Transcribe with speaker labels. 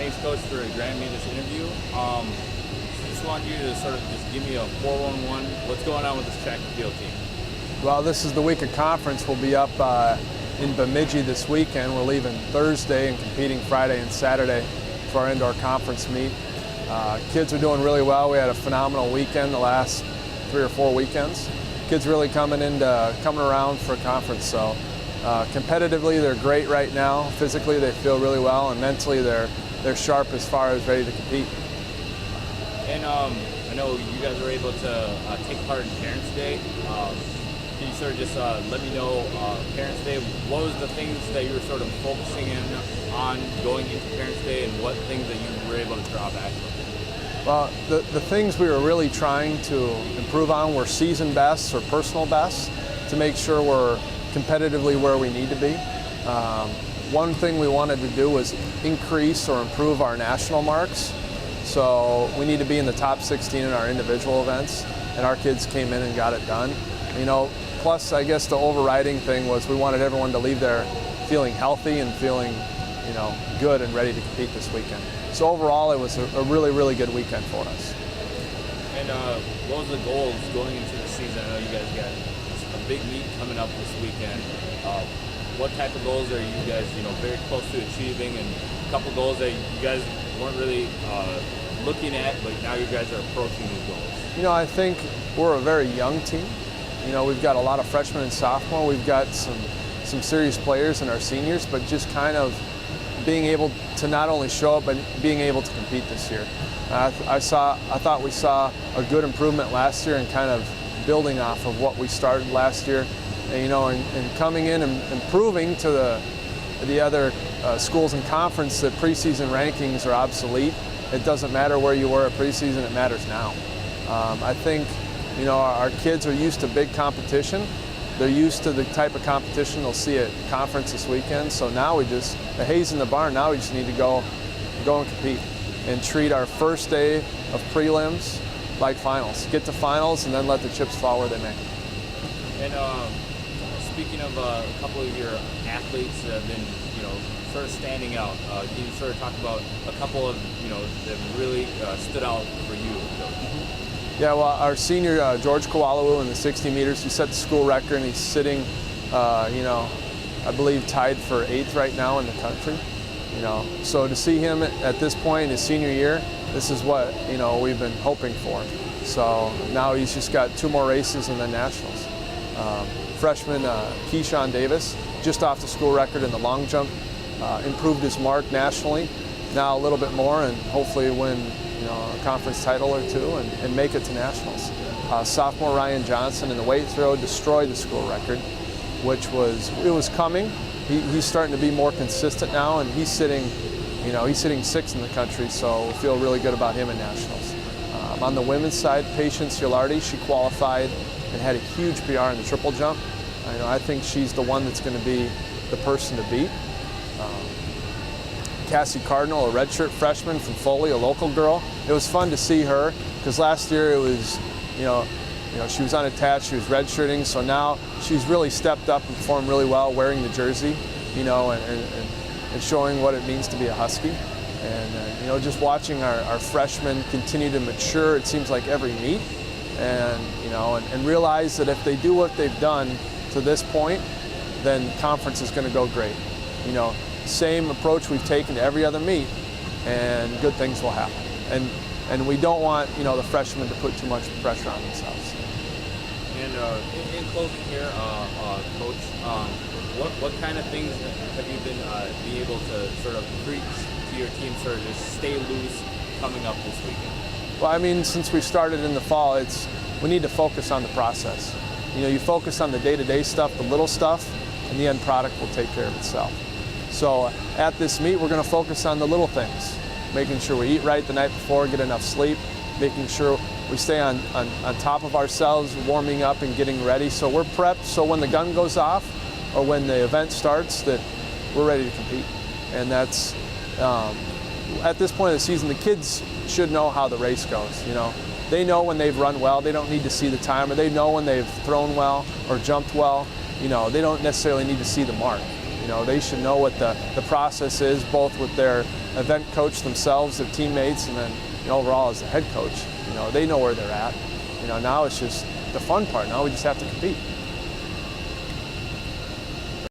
Speaker 1: Thanks, Coach, for granting me this interview. Just wanted you to sort of just give me a 411. What's going on with this track and field team?
Speaker 2: Well, this is the week of conference. We'll be up in Bemidji this weekend. We're leaving Thursday and competing Friday and Saturday for our indoor conference meet. Kids are doing really well. We had a phenomenal weekend the last 3 or 4 weekends. Kids really coming around for a conference. So competitively, they're great right now. Physically, they feel really well, and mentally, they're sharp as far as ready to compete.
Speaker 1: And I know you guys were able to take part in Parents' Day. Can you sort of just let me know, Parents' Day, what was the things that you were sort of focusing in on going into Parents' Day, and what things that you were able to draw back from?
Speaker 2: Well, the things we were really trying to improve on were season bests or personal bests to make sure we're competitively where we need to be. One thing we wanted to do was increase or improve our national marks. So we need to be in the top 16 in our individual events, and our kids came in and got it done. You know, plus I guess the overriding thing was we wanted everyone to leave there feeling healthy and feeling, you know, good and ready to compete this weekend. So overall, it was a really, really good weekend for us.
Speaker 1: And what was the goals going into the season? I know you guys got a big meet coming up this weekend. What type of goals are you guys, very close to achieving, and a couple goals that you guys weren't really looking at, but now you guys are approaching these goals?
Speaker 2: You know, I think we're a very young team. You know, we've got a lot of freshmen and sophomore. We've got some serious players in our seniors, but just kind of being able to not only show up, but being able to compete this year. I thought we saw a good improvement last year and kind of building off of what we started last year. And coming in and improving to the other schools in conference, that preseason rankings are obsolete. It doesn't matter where you were at preseason, it matters now. I think, our kids are used to big competition. They're used to the type of competition they'll see at conference this weekend. So now the hay's in the barn. Now we just need to go and compete and treat our first day of prelims like finals. Get to finals and then let the chips fall where they may.
Speaker 1: And speaking of a couple of your athletes that have been, sort of standing out, can you sort of talk about a couple of, that really stood out for you?
Speaker 2: Yeah, well, our senior, George Kowalawu, in the 60 meters, he set the school record, and he's sitting, I believe tied for 8th right now in the country. So to see him at this point in his senior year, this is what, we've been hoping for. So now he's just got 2 more races and then nationals. Freshman Keyshawn Davis, just off the school record in the long jump, improved his mark nationally. Now a little bit more, and hopefully win a conference title or 2 and make it to nationals. Sophomore Ryan Johnson in the weight throw destroyed the school record, which was coming. He's starting to be more consistent now, and he's sitting 6th in the country, so we feel really good about him in nationals. On the women's side, Patience Gilardi, she qualified and had a huge PR in the triple jump. I think she's the one that's going to be the person to beat. Cassie Cardinal, a redshirt freshman from Foley, a local girl. It was fun to see her because last year it was, she was unattached, she was redshirting, so now she's really stepped up and performed really well wearing the jersey, and showing what it means to be a Husky. And, just watching our freshmen continue to mature, it seems like every meet, and realize that if they do what they've done to this point, then conference is going to go great. Same approach we've taken to every other meet, and good things will happen. And we don't want, the freshmen to put too much pressure on themselves.
Speaker 1: And in closing here, Coach, what kind of things have you been able to sort of preach to your team, sort of just stay loose coming up this weekend?
Speaker 2: Well, since we started in the fall, we need to focus on the process. You focus on the day-to-day stuff, the little stuff, and the end product will take care of itself. So at this meet, we're going to focus on the little things, making sure we eat right the night before, get enough sleep, making sure we stay on top of ourselves, warming up and getting ready. So we're prepped, so when the gun goes off or when the event starts, that we're ready to compete. And that's, at this point of the season, the kids should know how the race goes. They know when they've run well. They don't need to see the time, or they know when they've thrown well or jumped well. They don't necessarily need to see the mark. You know, they should know what the process is, both with their event coach themselves, their teammates, and then overall as the head coach. You know, they know where they're at. You know, now it's just the fun part. Now we just have to compete.